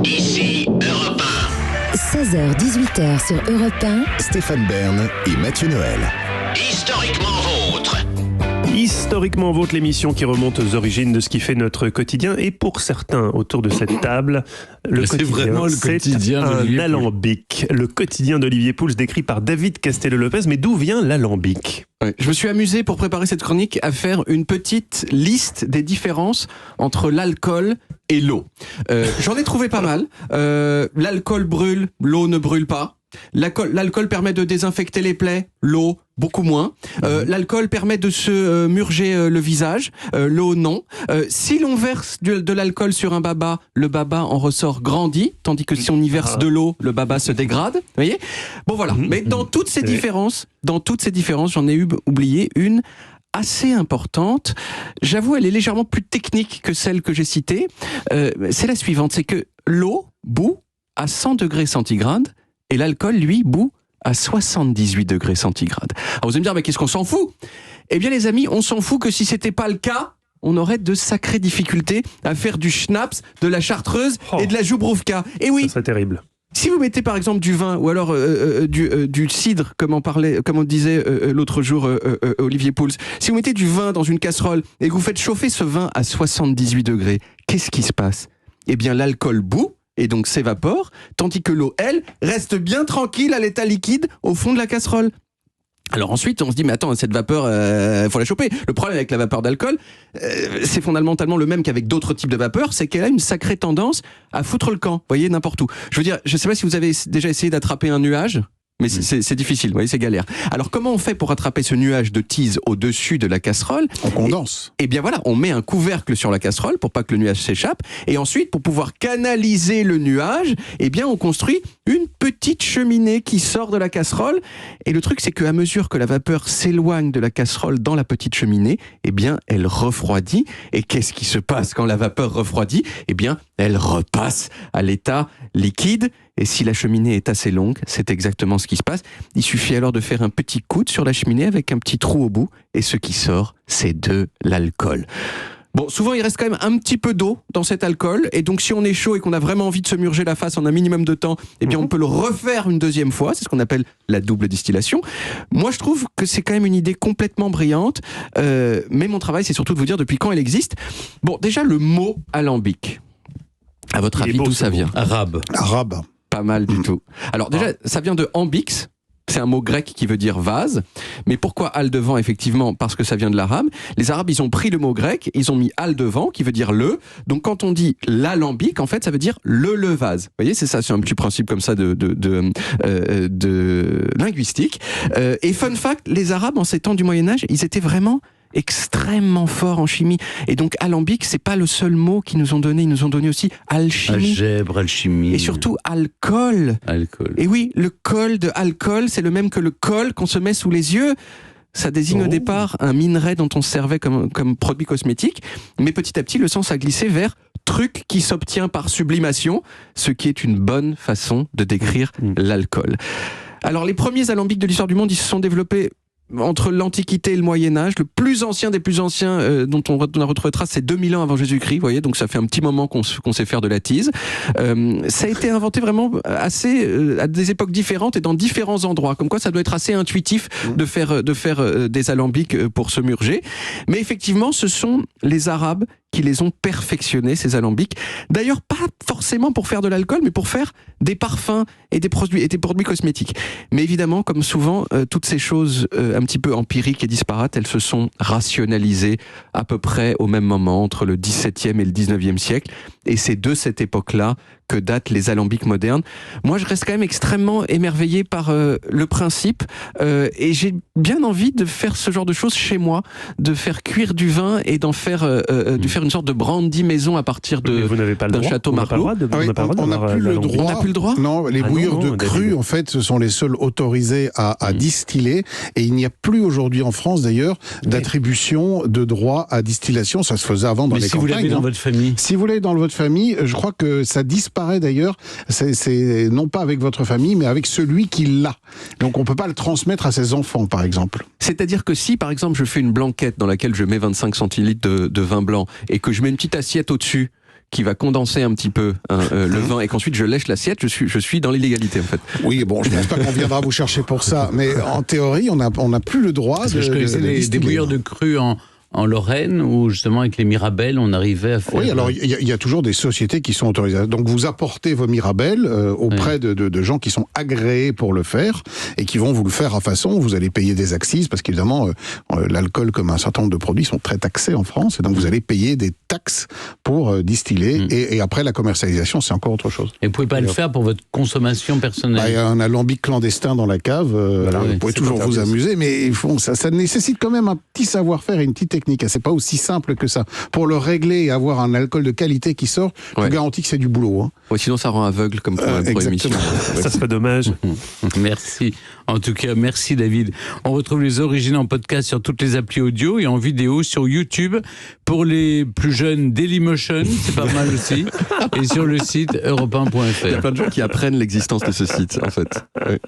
Ici Europe 16h-18h sur Europe 1. Stéphane Bern et Mathieu Noël. 1. Historiquement vôtre. Historiquement vôtre, l'émission qui remonte aux origines de ce qui fait notre quotidien. Et pour certains autour de cette table, le c'est quotidien, vraiment le quotidien un d'Olivier Pouls. alambic. Le quotidien d'Olivier Pouls décrit par David Castello-Lopez. Mais d'où vient l'alambic ? Ouais, je me suis amusé pour préparer cette chronique à faire une petite liste des différences entre l'alcool et l'eau. J'en ai trouvé pas mal. L'alcool brûle, l'eau ne brûle pas. L'alcool permet de désinfecter les plaies, l'eau beaucoup moins. L'alcool permet de se murger le visage, l'eau non. Si l'on verse de l'alcool sur un baba, le baba en ressort grandi, tandis que si on y verse de l'eau, le baba se dégrade. Vous voyez ? Bon voilà. Mais dans toutes ces différences, j'en ai oublié une assez importante. J'avoue, elle est légèrement plus technique que celle que j'ai citée. C'est la suivante, c'est que l'eau bout à 100 degrés centigrades et l'alcool, lui, bout à 78 degrés centigrades. Alors vous allez me dire, mais qu'est-ce qu'on s'en fout ? Eh bien les amis, on s'en fout que si c'était pas le cas, on aurait de sacrées difficultés à faire du schnapps, de la chartreuse et de la Joubrouvka. Et oui, Ça serait terrible. si vous mettez par exemple du vin ou alors du cidre, comme on disait l'autre jour Olivier Pouls, si vous mettez du vin dans une casserole et que vous faites chauffer ce vin à 78 degrés, qu'est-ce qui se passe ? Eh bien l'alcool bout et donc s'évapore, tandis que l'eau, elle, reste bien tranquille à l'état liquide au fond de la casserole. Alors ensuite, on se dit, mais attends, cette vapeur, faut la choper. Le problème avec la vapeur d'alcool, c'est fondamentalement le même qu'avec d'autres types de vapeur, c'est qu'elle a une sacrée tendance à foutre le camp, vous voyez, n'importe où. Je veux dire, je sais pas si vous avez déjà essayé d'attraper un nuage, mais c'est difficile, vous voyez, c'est galère. Alors comment on fait pour attraper ce nuage de tease au-dessus de la casserole ? On condense. Eh bien voilà, on met un couvercle sur la casserole pour pas que le nuage s'échappe, et ensuite, pour pouvoir canaliser le nuage, eh bien on construit une petite cheminée qui sort de la casserole, et le truc c'est qu'à mesure que la vapeur s'éloigne de la casserole dans la petite cheminée, eh bien elle refroidit, et qu'est-ce qui se passe quand la vapeur refroidit ? Eh bien elle repasse à l'état liquide, et si la cheminée est assez longue, c'est exactement ce qui se passe. Il suffit alors de faire un petit coude sur la cheminée avec un petit trou au bout, et ce qui sort, c'est de l'alcool. Bon, souvent il reste quand même un petit peu d'eau dans cet alcool, et donc si on est chaud et qu'on a vraiment envie de se murger la face en un minimum de temps, eh bien on peut le refaire une deuxième fois, c'est ce qu'on appelle la double distillation. Moi je trouve que c'est quand même une idée complètement brillante, mais mon travail c'est surtout de vous dire depuis quand elle existe. Bon, déjà le mot alambic, à votre avis d'où ça vient ? Arabe. Pas mal du tout. Alors déjà, ça vient de ambix. C'est un mot grec qui veut dire vase. Mais pourquoi al devant ? Effectivement, parce que ça vient de l'arabe. Les Arabes, ils ont pris le mot grec, ils ont mis al devant, qui veut dire le. Donc quand on dit l'alambic, en fait, ça veut dire le vase. Vous voyez, c'est ça, c'est un petit principe comme ça de linguistique. Et fun fact, les Arabes, en ces temps du Moyen-Âge, ils étaient vraiment extrêmement forts en chimie. Et donc, alambic, c'est pas le seul mot qu'ils nous ont donné. Ils nous ont donné aussi alchimie. Algèbre, alchimie. Et surtout, alcool. Alcool. Et oui, le col de alcool, c'est le même que le col qu'on se met sous les yeux. Ça désigne au départ un minerai dont on se servait comme produit cosmétique. Mais petit à petit, le sens a glissé vers truc qui s'obtient par sublimation, ce qui est une bonne façon de décrire l'alcool. Alors, les premiers alambics de l'histoire du monde, ils se sont développés entre l'Antiquité et le Moyen-Âge. Le plus ancien des plus anciens dont on a retrouvé trace, c'est 2000 ans avant Jésus-Christ, vous voyez, donc ça fait un petit moment qu'on sait faire de la tise. Ça a été inventé vraiment assez à des époques différentes et dans différents endroits, comme quoi ça doit être assez intuitif de faire des alambics pour se murger. Mais effectivement, ce sont les Arabes qui les ont perfectionnés, ces alambics. D'ailleurs, pas forcément pour faire de l'alcool, mais pour faire des parfums et des produits cosmétiques. Mais évidemment, comme souvent, toutes ces choses un petit peu empiriques et disparates, elles se sont rationalisées à peu près au même moment, entre le XVIIe et le XIXe siècle. Et c'est de cette époque-là que datent les alambics modernes. Moi, je reste quand même extrêmement émerveillé par le principe et j'ai bien envie de faire ce genre de choses chez moi, de faire cuire du vin et d'en faire, de faire une sorte de brandy maison à partir d'un château Marlot. On n'a plus le droit. On n'a plus le droit. Non, les bouilleurs de cru, en fait, ce sont les seuls autorisés à distiller. Et il n'y a plus aujourd'hui en France, d'ailleurs, d'attribution de droit à distillation. Ça se faisait avant dans les campagnes. Mais si vous l'avez dans votre famille. Si vous l'avez dans votre famille, je crois que ça disparaît d'ailleurs. C'est non pas avec votre famille, mais avec celui qui l'a. Donc on peut pas le transmettre à ses enfants, par exemple. C'est-à-dire que si, par exemple, je fais une blanquette dans laquelle je mets 25 centilitres de vin blanc et que je mets une petite assiette au-dessus qui va condenser un petit peu le vin et qu'ensuite je lèche l'assiette, je suis dans l'illégalité en fait. Oui, bon, je ne pense pas qu'on viendra vous chercher pour ça, mais en théorie, on n'a plus le droit de. Je connaissais des bouilleurs de cru en Lorraine, où justement avec les Mirabelles, on arrivait à faire... Oui, alors il y a toujours des sociétés qui sont autorisées. Donc vous apportez vos Mirabelles auprès de gens qui sont agréés pour le faire et qui vont vous le faire à façon. Vous allez payer des accises parce qu'évidemment, l'alcool comme un certain nombre de produits sont très taxés en France et donc vous allez payer des taxes pour distiller et après la commercialisation, c'est encore autre chose. Et vous pouvez pas le faire pour votre consommation personnelle. Il y a un alambic clandestin dans la cave, vous pouvez toujours vous amuser, mais ça nécessite quand même un petit savoir-faire et une petite technique. C'est pas aussi simple que ça. Pour le régler et avoir un alcool de qualité qui sort, je vous garantis que c'est du boulot. Hein. Ouais, sinon ça rend aveugle comme pour l'émission. Ça serait dommage. Merci. En tout cas, merci David. On retrouve les origines en podcast sur toutes les applis audio et en vidéo sur YouTube. Pour les plus jeunes, Dailymotion, c'est pas mal aussi. Et sur le site europe1.fr. Il y a plein de gens qui apprennent l'existence de ce site, en fait. Ouais.